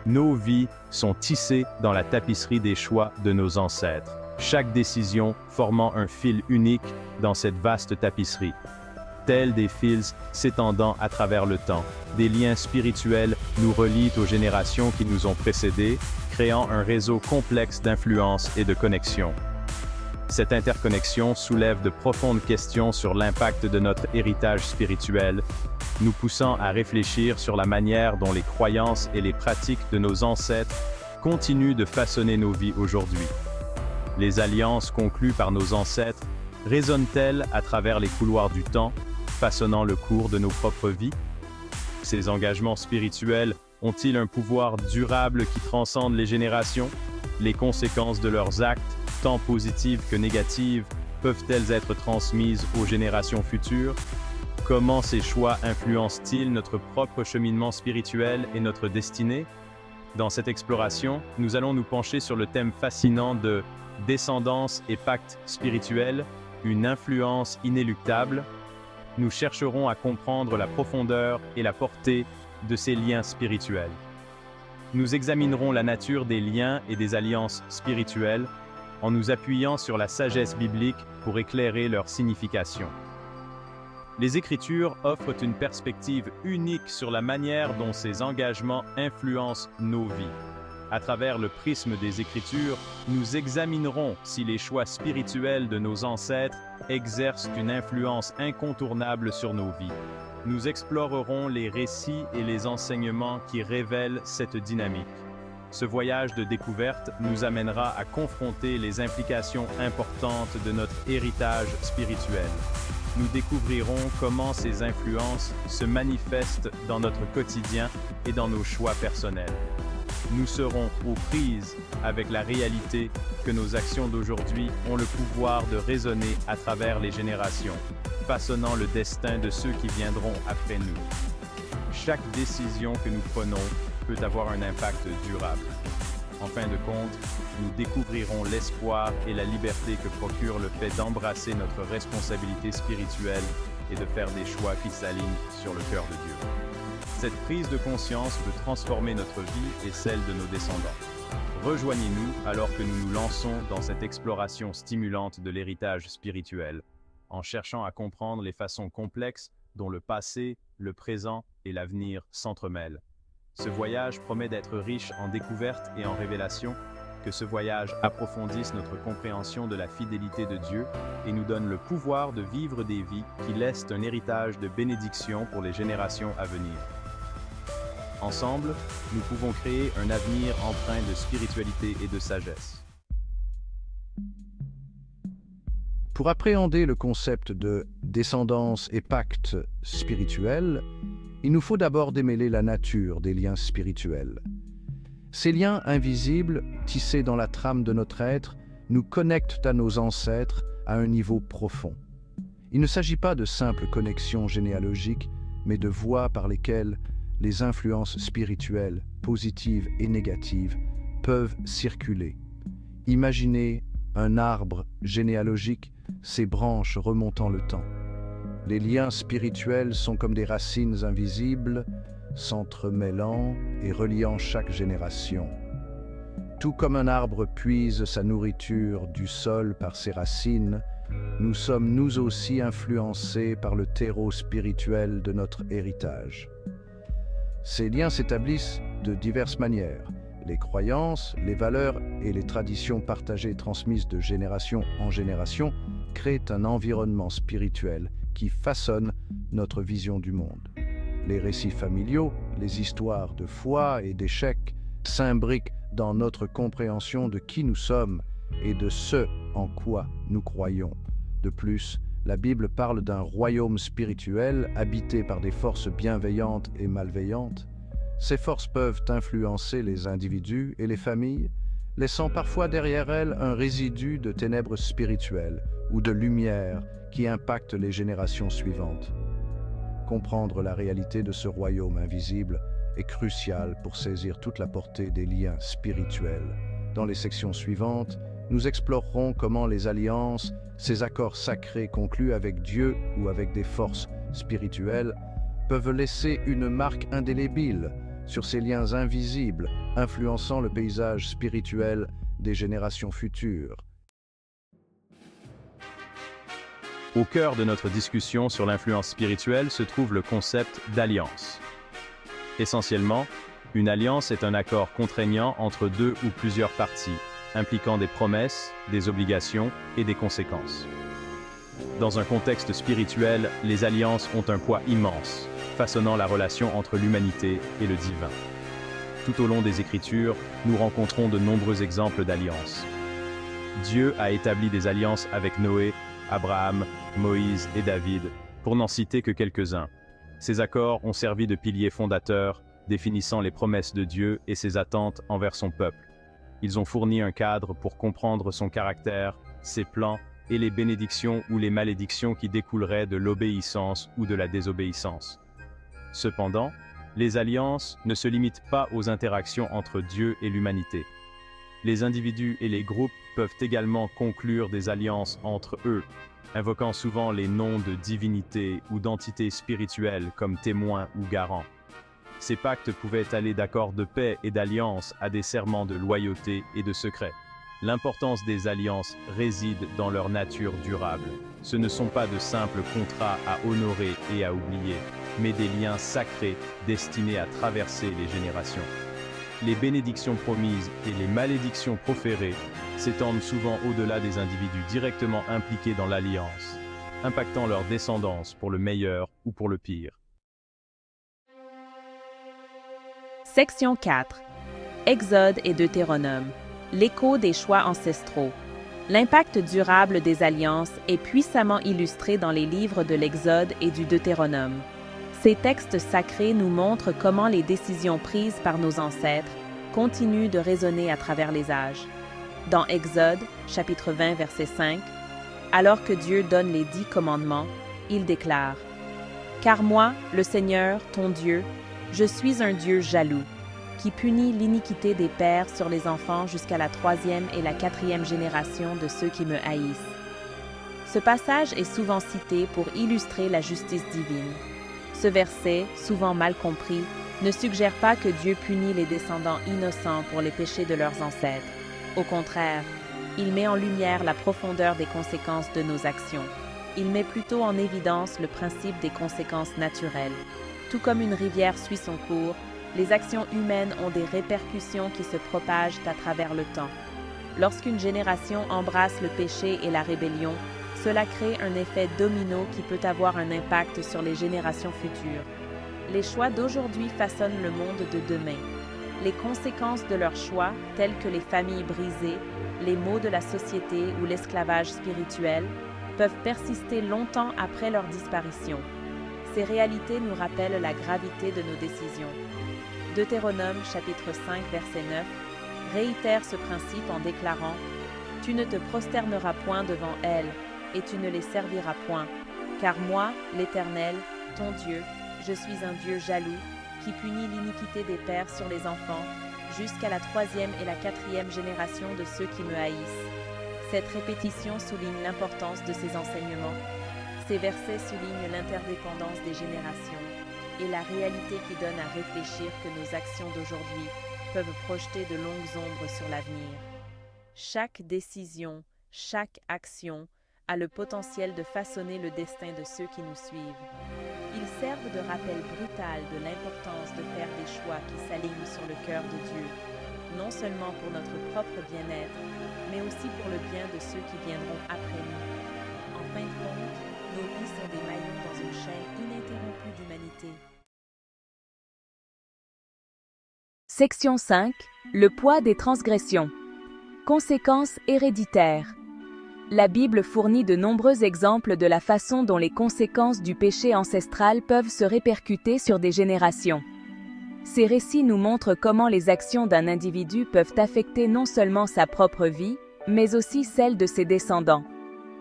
Nos vies sont tissées dans la tapisserie des choix de nos ancêtres, chaque décision formant un fil unique dans cette vaste tapisserie. Tels des fils s'étendant à travers le temps, des liens spirituels nous relient aux générations qui nous ont précédés, créant un réseau complexe d'influences et de connexions. Cette interconnexion soulève de profondes questions sur l'impact de notre héritage spirituel, nous poussant à réfléchir sur la manière dont les croyances et les pratiques de nos ancêtres continuent de façonner nos vies aujourd'hui. Les alliances conclues par nos ancêtres résonnent-elles à travers les couloirs du temps, façonnant le cours de nos propres vies? Ces engagements spirituels ont-ils un pouvoir durable qui transcende les générations? Les conséquences de leurs actes, tant positives que négatives, peuvent-elles être transmises aux générations futures? Comment ces choix influencent-ils notre propre cheminement spirituel et notre destinée? Dans cette exploration, nous allons nous pencher sur le thème fascinant de descendance et pacte spirituel, une influence inéluctable. Nous chercherons à comprendre la profondeur et la portée de ces liens spirituels. Nous examinerons la nature des liens et des alliances spirituelles en nous appuyant sur la sagesse biblique pour éclairer leur signification. Les Écritures offrent une perspective unique sur la manière dont ces engagements influencent nos vies. À travers le prisme des Écritures, nous examinerons si les choix spirituels de nos ancêtres exercent une influence incontournable sur nos vies. Nous explorerons les récits et les enseignements qui révèlent cette dynamique. Ce voyage de découverte nous amènera à confronter les implications importantes de notre héritage spirituel. Nous découvrirons comment ces influences se manifestent dans notre quotidien et dans nos choix personnels. Nous serons aux prises avec la réalité que nos actions d'aujourd'hui ont le pouvoir de résonner à travers les générations, façonnant le destin de ceux qui viendront après nous. Chaque décision que nous prenons peut avoir un impact durable. En fin de compte, nous découvrirons l'espoir et la liberté que procure le fait d'embrasser notre responsabilité spirituelle et de faire des choix qui s'alignent sur le cœur de Dieu. Cette prise de conscience peut transformer notre vie et celle de nos descendants. Rejoignez-nous alors que nous nous lançons dans cette exploration stimulante de l'héritage spirituel, en cherchant à comprendre les façons complexes dont le passé, le présent et l'avenir s'entremêlent. Ce voyage promet d'être riche en découvertes et en révélations, que ce voyage approfondisse notre compréhension de la fidélité de Dieu et nous donne le pouvoir de vivre des vies qui laissent un héritage de bénédiction pour les générations à venir. Ensemble, nous pouvons créer un avenir empreint de spiritualité et de sagesse. Pour appréhender le concept de descendance et pacte spirituel, il nous faut d'abord démêler la nature des liens spirituels. Ces liens invisibles, tissés dans la trame de notre être, nous connectent à nos ancêtres à un niveau profond. Il ne s'agit pas de simples connexions généalogiques, mais de voies par lesquelles les influences spirituelles, positives et négatives, peuvent circuler. Imaginez un arbre généalogique, ses branches remontant le temps. Les liens spirituels sont comme des racines invisibles, s'entremêlant et reliant chaque génération. Tout comme un arbre puise sa nourriture du sol par ses racines, nous sommes nous aussi influencés par le terreau spirituel de notre héritage. Ces liens s'établissent de diverses manières. Les croyances, les valeurs et les traditions partagées et transmises de génération en génération créent un environnement spirituel qui façonne notre vision du monde. Les récits familiaux, les histoires de foi et d'échecs s'imbriquent dans notre compréhension de qui nous sommes et de ce en quoi nous croyons. De plus, la Bible parle d'un royaume spirituel habité par des forces bienveillantes et malveillantes. Ces forces peuvent influencer les individus et les familles, laissant parfois derrière elles un résidu de ténèbres spirituelles ou de lumière qui impacte les générations suivantes. Comprendre la réalité de ce royaume invisible est crucial pour saisir toute la portée des liens spirituels. Dans les sections suivantes, nous explorerons comment les alliances, ces accords sacrés conclus avec Dieu ou avec des forces spirituelles, peuvent laisser une marque indélébile sur ces liens invisibles influençant le paysage spirituel des générations futures. Au cœur de notre discussion sur l'influence spirituelle se trouve le concept d'alliance. Essentiellement, une alliance est un accord contraignant entre deux ou plusieurs parties, impliquant des promesses, des obligations et des conséquences. Dans un contexte spirituel, les alliances ont un poids immense, façonnant la relation entre l'humanité et le divin. Tout au long des Écritures, nous rencontrons de nombreux exemples d'alliances. Dieu a établi des alliances avec Noé, Abraham, Moïse et David, pour n'en citer que quelques-uns. Ces accords ont servi de piliers fondateurs, définissant les promesses de Dieu et ses attentes envers son peuple. Ils ont fourni un cadre pour comprendre son caractère, ses plans et les bénédictions ou les malédictions qui découleraient de l'obéissance ou de la désobéissance. Cependant, les alliances ne se limitent pas aux interactions entre Dieu et l'humanité. Les individus et les groupes peuvent également conclure des alliances entre eux, invoquant souvent les noms de divinités ou d'entités spirituelles comme témoins ou garants. Ces pactes pouvaient aller d'accords de paix et d'alliance à des serments de loyauté et de secret. L'importance des alliances réside dans leur nature durable. Ce ne sont pas de simples contrats à honorer et à oublier, mais des liens sacrés destinés à traverser les générations. Les bénédictions promises et les malédictions proférées s'étendent souvent au-delà des individus directement impliqués dans l'alliance, impactant leur descendance pour le meilleur ou pour le pire. Section 4. Exode et Deutéronome. L'écho des choix ancestraux. L'impact durable des alliances est puissamment illustré dans les livres de l'Exode et du Deutéronome. Ces textes sacrés nous montrent comment les décisions prises par nos ancêtres continuent de résonner à travers les âges. Dans Exode, chapitre 20, verset 5, alors que Dieu donne les 10 commandements, il déclare « Car moi, le Seigneur, ton Dieu, je suis un Dieu jaloux, qui punit l'iniquité des pères sur les enfants jusqu'à la 3e et la 4e génération de ceux qui me haïssent. » Ce passage est souvent cité pour illustrer la justice divine. Ce verset, souvent mal compris, ne suggère pas que Dieu punit les descendants innocents pour les péchés de leurs ancêtres. Au contraire, il met en lumière la profondeur des conséquences de nos actions. Il met plutôt en évidence le principe des conséquences naturelles. Tout comme une rivière suit son cours, les actions humaines ont des répercussions qui se propagent à travers le temps. Lorsqu'une génération embrasse le péché et la rébellion, cela crée un effet domino qui peut avoir un impact sur les générations futures. Les choix d'aujourd'hui façonnent le monde de demain. Les conséquences de leurs choix, telles que les familles brisées, les maux de la société ou l'esclavage spirituel, peuvent persister longtemps après leur disparition. Ces réalités nous rappellent la gravité de nos décisions. Deutéronome chapitre 5 verset 9 réitère ce principe en déclarant « Tu ne te prosterneras point devant elles, et tu ne les serviras point, car moi, l'Éternel, ton Dieu, je suis un Dieu jaloux, qui punit l'iniquité des pères sur les enfants, jusqu'à la 3e et la 4e génération de ceux qui me haïssent. » Cette répétition souligne l'importance de ces enseignements. Ces versets soulignent l'interdépendance des générations et la réalité qui donne à réfléchir que nos actions d'aujourd'hui peuvent projeter de longues ombres sur l'avenir. Chaque décision, chaque action a le potentiel de façonner le destin de ceux qui nous suivent. Ils servent de rappel brutal de l'importance de faire des choix qui s'alignent sur le cœur de Dieu, non seulement pour notre propre bien-être, mais aussi pour le bien de ceux qui viendront après nous. En fin de compte, nos vies sont des maillons dans une chaîne ininterrompue d'humanité. Section 5. Le poids des transgressions. Conséquences héréditaires. La Bible fournit de nombreux exemples de la façon dont les conséquences du péché ancestral peuvent se répercuter sur des générations. Ces récits nous montrent comment les actions d'un individu peuvent affecter non seulement sa propre vie, mais aussi celle de ses descendants.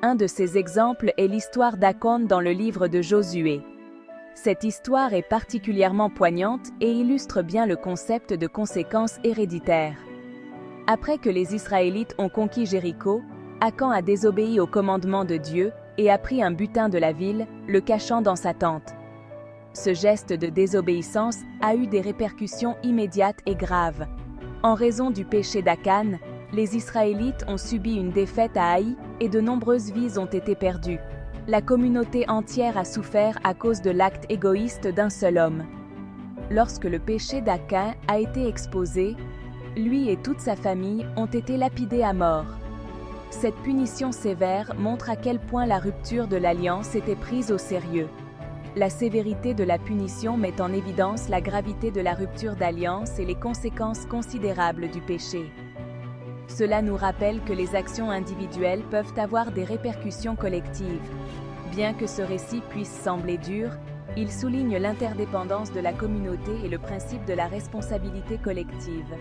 Un de ces exemples est l'histoire d'Acon dans le livre de Josué. Cette histoire est particulièrement poignante et illustre bien le concept de conséquences héréditaires. Après que les Israélites ont conquis Jéricho, Achan a désobéi au commandement de Dieu et a pris un butin de la ville, le cachant dans sa tente. Ce geste de désobéissance a eu des répercussions immédiates et graves. En raison du péché d'Akan, les Israélites ont subi une défaite à Haï et de nombreuses vies ont été perdues. La communauté entière a souffert à cause de l'acte égoïste d'un seul homme. Lorsque le péché d'Akan a été exposé, lui et toute sa famille ont été lapidés à mort. Cette punition sévère montre à quel point la rupture de l'alliance était prise au sérieux. La sévérité de la punition met en évidence la gravité de la rupture d'alliance et les conséquences considérables du péché. Cela nous rappelle que les actions individuelles peuvent avoir des répercussions collectives. Bien que ce récit puisse sembler dur, il souligne l'interdépendance de la communauté et le principe de la responsabilité collective.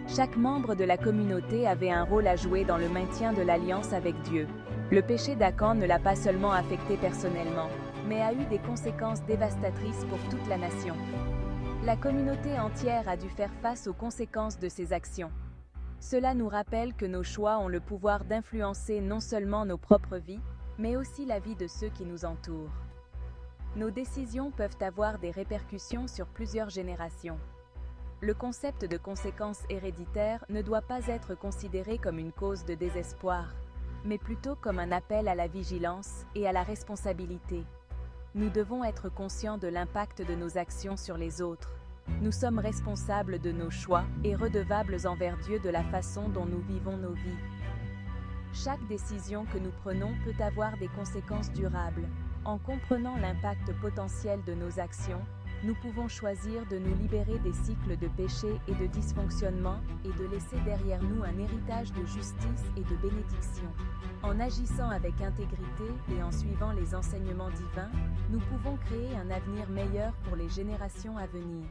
Chaque membre de la communauté avait un rôle à jouer dans le maintien de l'alliance avec Dieu. Le péché d'Akan ne l'a pas seulement affecté personnellement, mais a eu des conséquences dévastatrices pour toute la nation. La communauté entière a dû faire face aux conséquences de ses actions. Cela nous rappelle que nos choix ont le pouvoir d'influencer non seulement nos propres vies, mais aussi la vie de ceux qui nous entourent. Nos décisions peuvent avoir des répercussions sur plusieurs générations. Le concept de conséquences héréditaires ne doit pas être considéré comme une cause de désespoir, mais plutôt comme un appel à la vigilance et à la responsabilité. Nous devons être conscients de l'impact de nos actions sur les autres. Nous sommes responsables de nos choix et redevables envers Dieu de la façon dont nous vivons nos vies. Chaque décision que nous prenons peut avoir des conséquences durables. En comprenant l'impact potentiel de nos actions, nous pouvons choisir de nous libérer des cycles de péché et de dysfonctionnement et de laisser derrière nous un héritage de justice et de bénédiction. En agissant avec intégrité et en suivant les enseignements divins, nous pouvons créer un avenir meilleur pour les générations à venir.